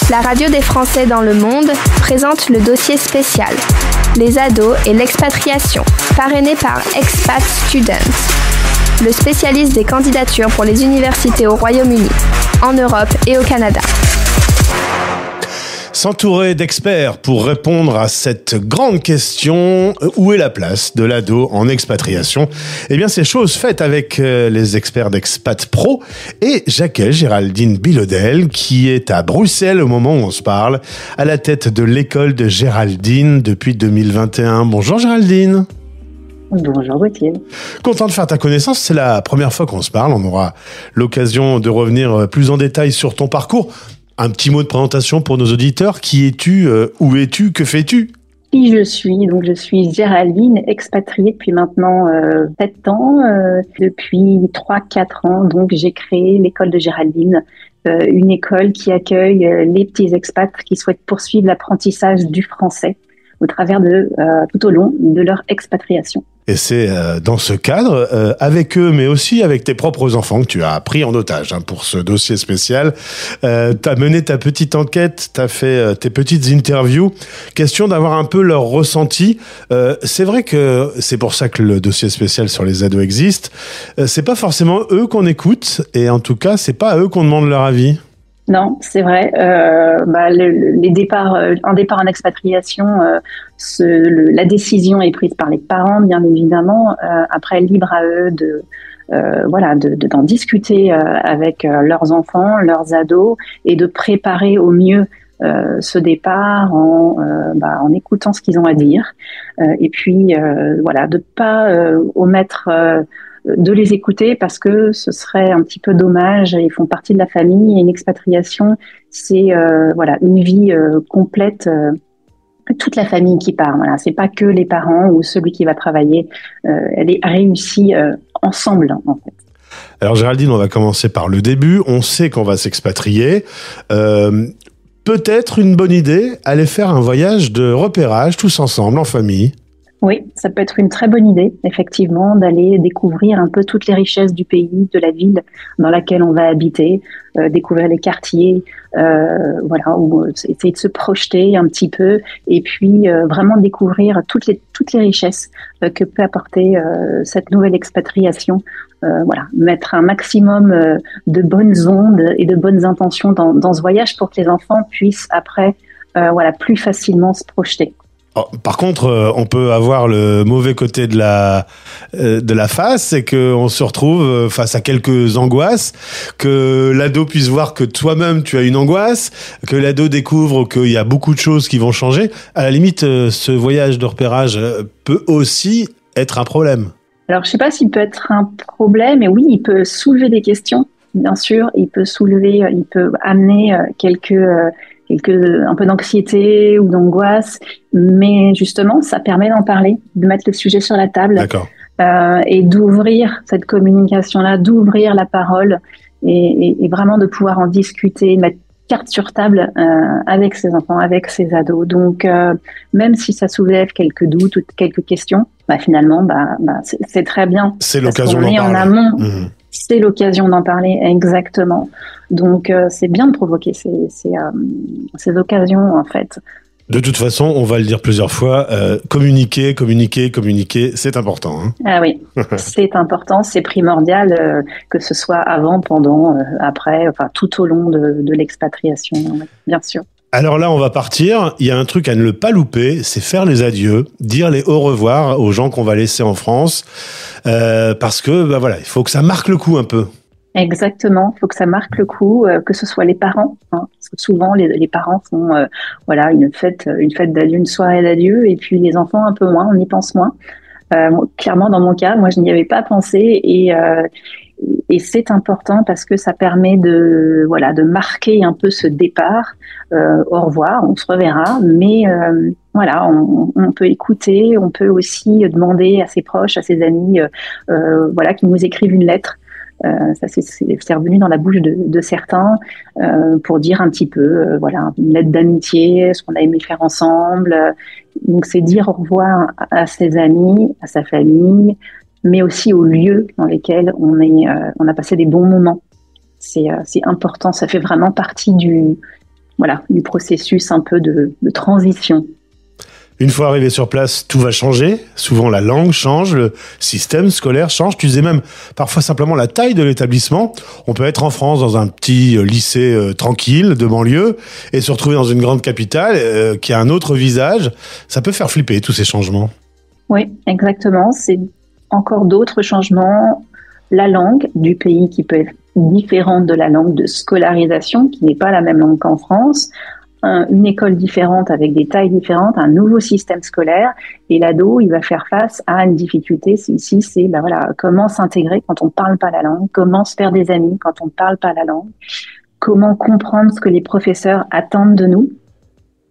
La radio des Français dans le monde présente le dossier spécial Les ados et l'expatriation, parrainé par Expat Students, le spécialiste des candidatures pour les universités au Royaume-Uni, en Europe et au Canada. S'entourer d'experts pour répondre à cette grande question, où est la place de l'ado en expatriation? Eh bien, c'est chose faite avec les experts d'Expat Pro et j'accueille Géraldine Bilodel qui est à Bruxelles au moment où on se parle, à la tête de l'école de Géraldine depuis 2021. Bonjour Géraldine. Bonjour Gauthier. Content de faire ta connaissance, c'est la première fois qu'on se parle, on aura l'occasion de revenir plus en détail sur ton parcours. Un petit mot de présentation pour nos auditeurs. Qui es-tu? Où es-tu? Que fais-tu? Qui je suis? Donc, je suis Géraldine, expatriée depuis maintenant 7 ans. Depuis 3-4 ans, donc, j'ai créé l'école de Géraldine, une école qui accueille les petits expats qui souhaitent poursuivre l'apprentissage du français au travers de tout au long de leur expatriation. Et c'est dans ce cadre, avec eux, mais aussi avec tes propres enfants, que tu as pris en otage pour ce dossier spécial. Tu as mené ta petite enquête, tu as fait tes petites interviews. Question d'avoir un peu leur ressenti. C'est vrai que c'est pour ça que le dossier spécial sur les ados existe. C'est pas forcément eux qu'on écoute, et en tout cas, c'est pas à eux qu'on demande leur avis. Non, c'est vrai. Les départs, un départ en expatriation, la décision est prise par les parents, bien évidemment. Après, libre à eux d'en discuter avec leurs enfants, leurs ados, et de préparer au mieux ce départ en écoutant ce qu'ils ont à dire. Et puis, de pas omettre de les écouter parce que ce serait un petit peu dommage. Ils font partie de la famille et une expatriation, c'est une vie complète. Toute la famille qui part. Voilà, c'est pas que les parents ou celui qui va travailler. Elle est réussie ensemble en fait. Alors Géraldine, on va commencer par le début. On sait qu'on va s'expatrier. Peut-être une bonne idée, aller faire un voyage de repérage tous ensemble en famille. Oui, ça peut être une très bonne idée, effectivement, d'aller découvrir un peu toutes les richesses du pays, de la ville dans laquelle on va habiter, découvrir les quartiers, ou essayer de se projeter un petit peu, et puis vraiment découvrir toutes les richesses que peut apporter cette nouvelle expatriation. Mettre un maximum de bonnes ondes et de bonnes intentions dans ce voyage pour que les enfants puissent après, plus facilement se projeter. Par contre, on peut avoir le mauvais côté de la face, c'est qu'on se retrouve face à quelques angoisses, que l'ado puisse voir que toi-même tu as une angoisse, que l'ado découvre qu'il y a beaucoup de choses qui vont changer. À la limite, ce voyage de repérage peut aussi être un problème. Alors, je sais pas s'il peut être un problème, mais oui, il peut soulever des questions, bien sûr. Il peut amener un peu d'anxiété ou d'angoisse, mais justement, ça permet d'en parler, de mettre le sujet sur la table. D'accord. Et d'ouvrir cette communication-là, d'ouvrir la parole et vraiment de pouvoir en discuter, mettre carte sur table avec ses enfants, avec ses ados. Donc, même si ça soulève quelques doutes ou quelques questions, finalement, c'est très bien. C'est l'occasion d'en parler. En amont. Mmh. C'est l'occasion d'en parler, exactement. Donc, c'est bien de provoquer ces occasions, en fait. De toute façon, on va le dire plusieurs fois, communiquer, c'est important. Hein. Ah oui, c'est important, c'est primordial, que ce soit avant, pendant, après, tout au long de l'expatriation, bien sûr. Alors là, on va partir. Il y a un truc à ne pas louper, c'est faire les adieux, dire les au revoir aux gens qu'on va laisser en France, parce que il faut que ça marque le coup un peu. Exactement, il faut que ça marque le coup, que ce soit les parents. Parce que souvent, les parents font une fête d'adieu, une soirée d'adieu, et puis les enfants un peu moins, on y pense moins. Clairement, dans mon cas, moi, je n'y avais pas pensé, et c'est important parce que ça permet de marquer un peu ce départ. Au revoir, on se reverra, mais on peut écouter, on peut aussi demander à ses proches, à ses amis, qui nous écrivent une lettre. Ça c'est revenu dans la bouche de certains pour dire un petit peu une lettre d'amitié, ce qu'on a aimé faire ensemble. Donc c'est dire au revoir à ses amis, à sa famille, mais aussi aux lieux dans lesquels on a passé des bons moments. C'est important, ça fait vraiment partie du processus un peu de transition. Une fois arrivé sur place, tout va changer. Souvent, la langue change, le système scolaire change. Tu disais même parfois simplement la taille de l'établissement. On peut être en France dans un petit lycée tranquille de banlieue et se retrouver dans une grande capitale qui a un autre visage. Ça peut faire flipper tous ces changements. Oui, exactement. C'est encore d'autres changements. La langue du pays qui peut être différente de la langue de scolarisation, qui n'est pas la même langue qu'en France. Une école différente avec des tailles différentes, un nouveau système scolaire, et l'ado, il va faire face à une difficulté. Ici, c'est comment s'intégrer quand on parle pas la langue, comment se faire des amis quand on parle pas la langue, comment comprendre ce que les professeurs attendent de nous.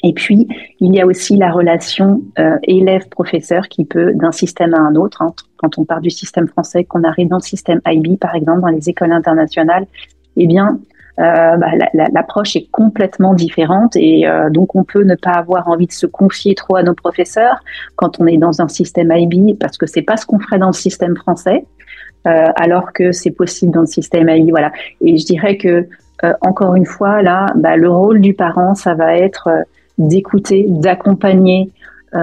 Et puis, il y a aussi la relation élève-professeur qui peut d'un système à un autre. Quand on part du système français, qu'on arrive dans le système IB, par exemple, dans les écoles internationales, eh bien, l'approche est complètement différente et donc on peut ne pas avoir envie de se confier trop à nos professeurs quand on est dans un système IB parce que c'est pas ce qu'on ferait dans le système français alors que c'est possible dans le système IB. Voilà. Et je dirais que encore une fois là, le rôle du parent, ça va être d'écouter, d'accompagner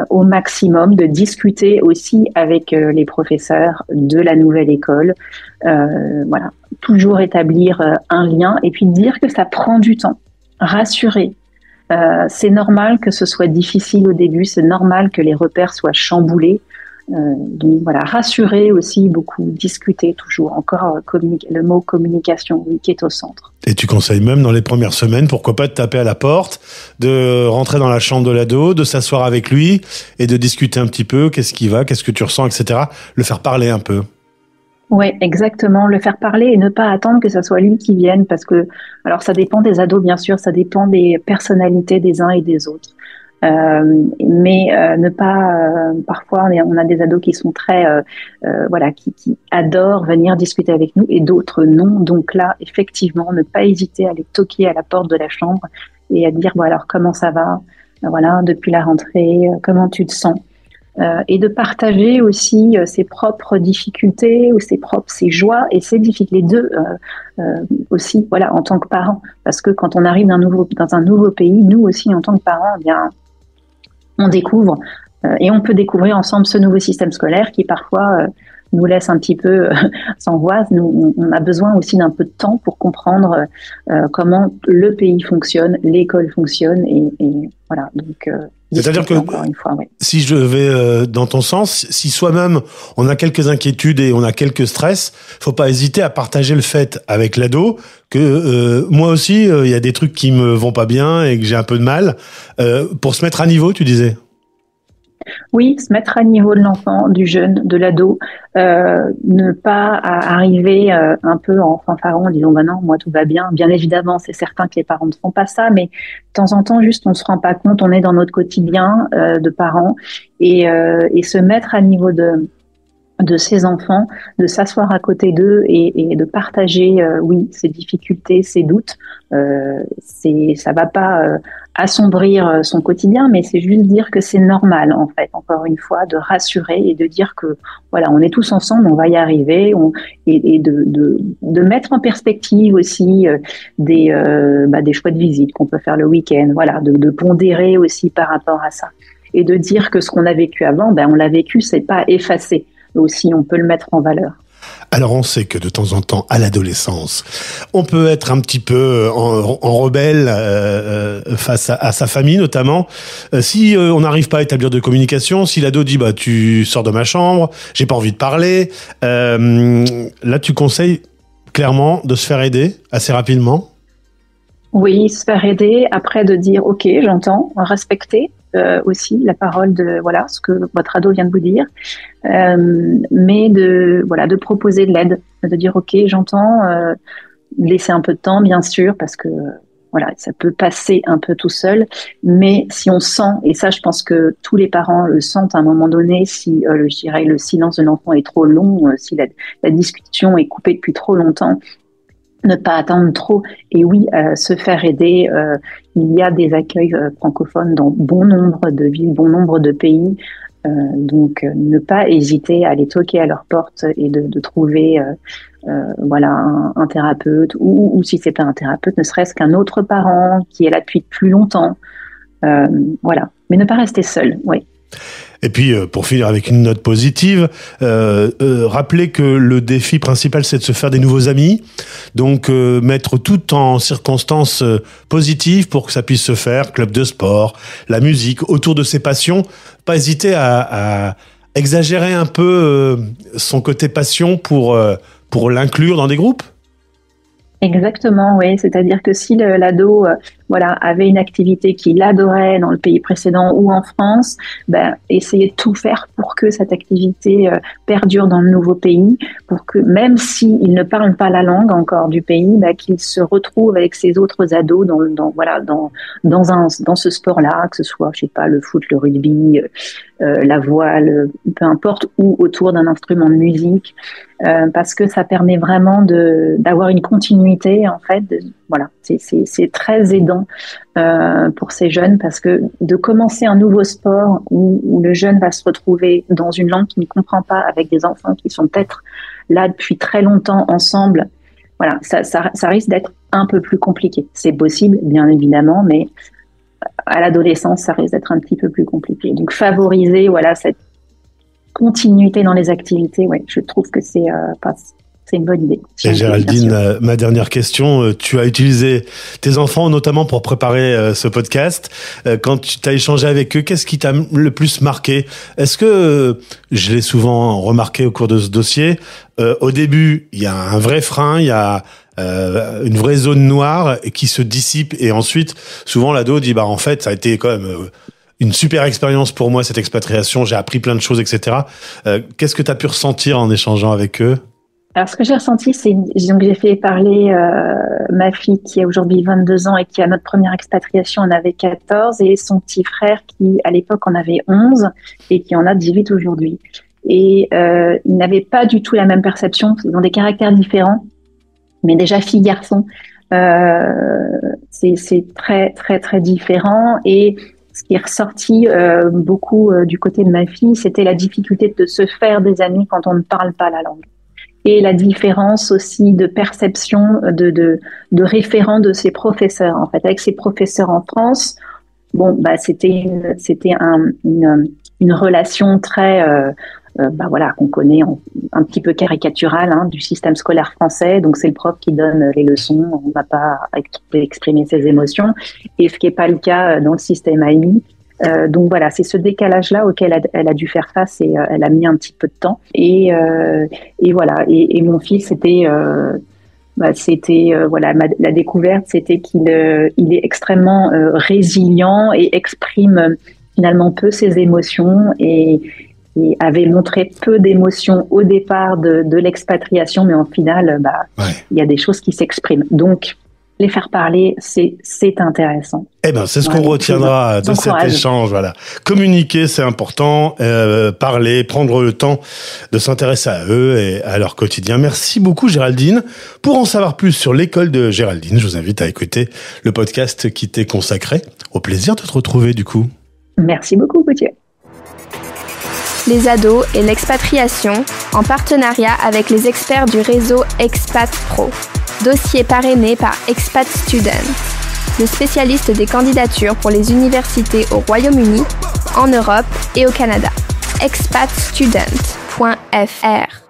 au maximum, de discuter aussi avec les professeurs de la nouvelle école. Toujours établir un lien et puis dire que ça prend du temps. Rassurer. C'est normal que ce soit difficile au début, c'est normal que les repères soient chamboulés. Donc voilà, rassurer aussi beaucoup, discuter toujours. Encore le mot communication, oui, qui est au centre. Et tu conseilles même dans les premières semaines, pourquoi pas de taper à la porte, de rentrer dans la chambre de l'ado, de s'asseoir avec lui et de discuter un petit peu, qu'est-ce qui va, qu'est-ce que tu ressens, etc. Le faire parler un peu. Oui, exactement. Le faire parler et ne pas attendre que ce soit lui qui vienne parce que, alors ça dépend des ados, bien sûr, ça dépend des personnalités des uns et des autres. Mais ne pas, parfois on a des ados qui sont très, qui adorent venir discuter avec nous et d'autres non. Donc là, effectivement, ne pas hésiter à aller toquer à la porte de la chambre et à dire, alors comment ça va, depuis la rentrée, comment tu te sens. Et de partager aussi ses propres difficultés ou ses joies et ses difficultés, les deux aussi, en tant que parents. Parce que quand on arrive dans un nouveau pays, nous aussi, en tant que parents, eh bien, on découvre et on peut découvrir ensemble ce nouveau système scolaire qui parfois nous laisse un petit peu sans voix. Nous, on a besoin aussi d'un peu de temps pour comprendre comment le pays fonctionne, l'école fonctionne et voilà. Donc c'est-à-dire que si je vais dans ton sens, si soi-même on a quelques inquiétudes et on a quelques stress, faut pas hésiter à partager le fait avec l'ado que moi aussi il y a des trucs qui me vont pas bien et que j'ai un peu de mal pour se mettre à niveau, tu disais. Oui, se mettre à niveau de l'enfant, du jeune, de l'ado, ne pas arriver un peu en fanfaron en disant non, moi tout va bien. Bien évidemment, c'est certain que les parents ne font pas ça, mais de temps en temps, juste on se rend pas compte, on est dans notre quotidien de parents et se mettre à niveau de ses enfants, de s'asseoir à côté d'eux et de partager, ses difficultés, ses doutes. Ça va pas assombrir son quotidien, mais c'est juste dire que c'est normal, en fait, encore une fois, de rassurer et de dire que, on est tous ensemble, on va y arriver, et de mettre en perspective aussi des choix de visite qu'on peut faire le week-end, de pondérer aussi par rapport à ça. Et de dire que ce qu'on a vécu avant, on l'a vécu, c'est pas effacé. Aussi, on peut le mettre en valeur. Alors, on sait que de temps en temps, à l'adolescence, on peut être un petit peu en rebelle face à sa famille, notamment. Si on n'arrive pas à établir de communication, si l'ado dit « tu sors de ma chambre, j'ai pas envie de parler », là, tu conseilles clairement de se faire aider assez rapidement ? Oui, se faire aider, après de dire « ok, j'entends », respecter aussi la parole de ce que votre ado vient de vous dire, mais de proposer de l'aide, de dire ok, j'entends, laisser un peu de temps bien sûr parce que ça peut passer un peu tout seul, mais si on sent, et ça je pense que tous les parents le sentent à un moment donné, si je dirais le silence de l'enfant est trop long, si la discussion est coupée depuis trop longtemps, ne pas attendre trop et se faire aider. Il y a des accueils francophones dans bon nombre de villes, bon nombre de pays. Donc, ne pas hésiter à aller toquer à leur porte et de trouver un thérapeute, ou si c'est pas un thérapeute, ne serait-ce qu'un autre parent qui est là depuis plus longtemps. Voilà. Mais ne pas rester seul, oui. Et puis, pour finir avec une note positive, rappelez que le défi principal, c'est de se faire des nouveaux amis. Donc, mettre tout en circonstances positives pour que ça puisse se faire. Club de sport, la musique, autour de ses passions. Pas hésiter à exagérer un peu son côté passion pour l'inclure dans des groupes. Exactement, oui. C'est-à-dire que si l'ado avait une activité qu'il adorait dans le pays précédent ou en France, essayer de tout faire pour que cette activité perdure dans le nouveau pays, pour que même s'il ne parle pas la langue encore du pays, qu'il se retrouve avec ses autres ados dans ce sport-là, que ce soit, je sais pas, le foot, le rugby, la voile, peu importe, ou autour d'un instrument de musique, parce que ça permet vraiment d'avoir une continuité, en fait. C'est très aidant pour ces jeunes, parce que de commencer un nouveau sport où le jeune va se retrouver dans une langue qu'il ne comprend pas, avec des enfants qui sont peut-être là depuis très longtemps ensemble, voilà, ça risque d'être un peu plus compliqué. C'est possible, bien évidemment, mais à l'adolescence, ça risque d'être un petit peu plus compliqué. Donc favoriser cette continuité dans les activités, je trouve que c'est une bonne idée. Et Géraldine, ma dernière question, tu as utilisé tes enfants notamment pour préparer ce podcast. Quand tu as échangé avec eux, qu'est-ce qui t'a le plus marqué ? Est-ce que, je l'ai souvent remarqué au cours de ce dossier, au début, il y a un vrai frein, il y a une vraie zone noire qui se dissipe, et ensuite, souvent l'ado dit en fait, ça a été quand même une super expérience pour moi, cette expatriation, j'ai appris plein de choses, etc. Qu'est-ce que tu as pu ressentir en échangeant avec eux ? Alors, ce que j'ai ressenti, c'est que j'ai fait parler ma fille qui a aujourd'hui 22 ans et qui, à notre première expatriation, en avait 14, et son petit frère qui, à l'époque, en avait 11 et qui en a 18 aujourd'hui. Et ils n'avaient pas du tout la même perception. Ils ont des caractères différents, mais déjà fille-garçon, c'est très, très, très différent. Et ce qui est ressorti beaucoup du côté de ma fille, c'était la difficulté de se faire des amis quand on ne parle pas la langue. Et la différence aussi de perception, de référent de ses professeurs. En fait, avec ses professeurs en France, c'était une relation très, qu'on connaît un petit peu caricaturale du système scolaire français. Donc c'est le prof qui donne les leçons, on ne va pas exprimer ses émotions. Et ce qui n'est pas le cas dans le système AMI. Donc voilà, c'est ce décalage-là auquel elle a dû faire face, et elle a mis un petit peu de temps. Et voilà. Et mon fils, la découverte, c'était qu'il est extrêmement résilient et exprime finalement peu ses émotions, et avait montré peu d'émotions au départ de l'expatriation, mais en final, il y a des choses qui s'expriment. Donc les faire parler, c'est intéressant. C'est ce qu'on retiendra de cet échange. Voilà. Communiquer, c'est important. Parler, prendre le temps de s'intéresser à eux et à leur quotidien. Merci beaucoup, Géraldine. Pour en savoir plus sur l'école de Géraldine, je vous invite à écouter le podcast qui t'est consacré. Au plaisir de te retrouver, du coup. Merci beaucoup, Gauthier. Les ados et l'expatriation, en partenariat avec les experts du réseau Expat Pro. Dossier parrainé par Expat Students, le spécialiste des candidatures pour les universités au Royaume-Uni, en Europe et au Canada. expatstudent.fr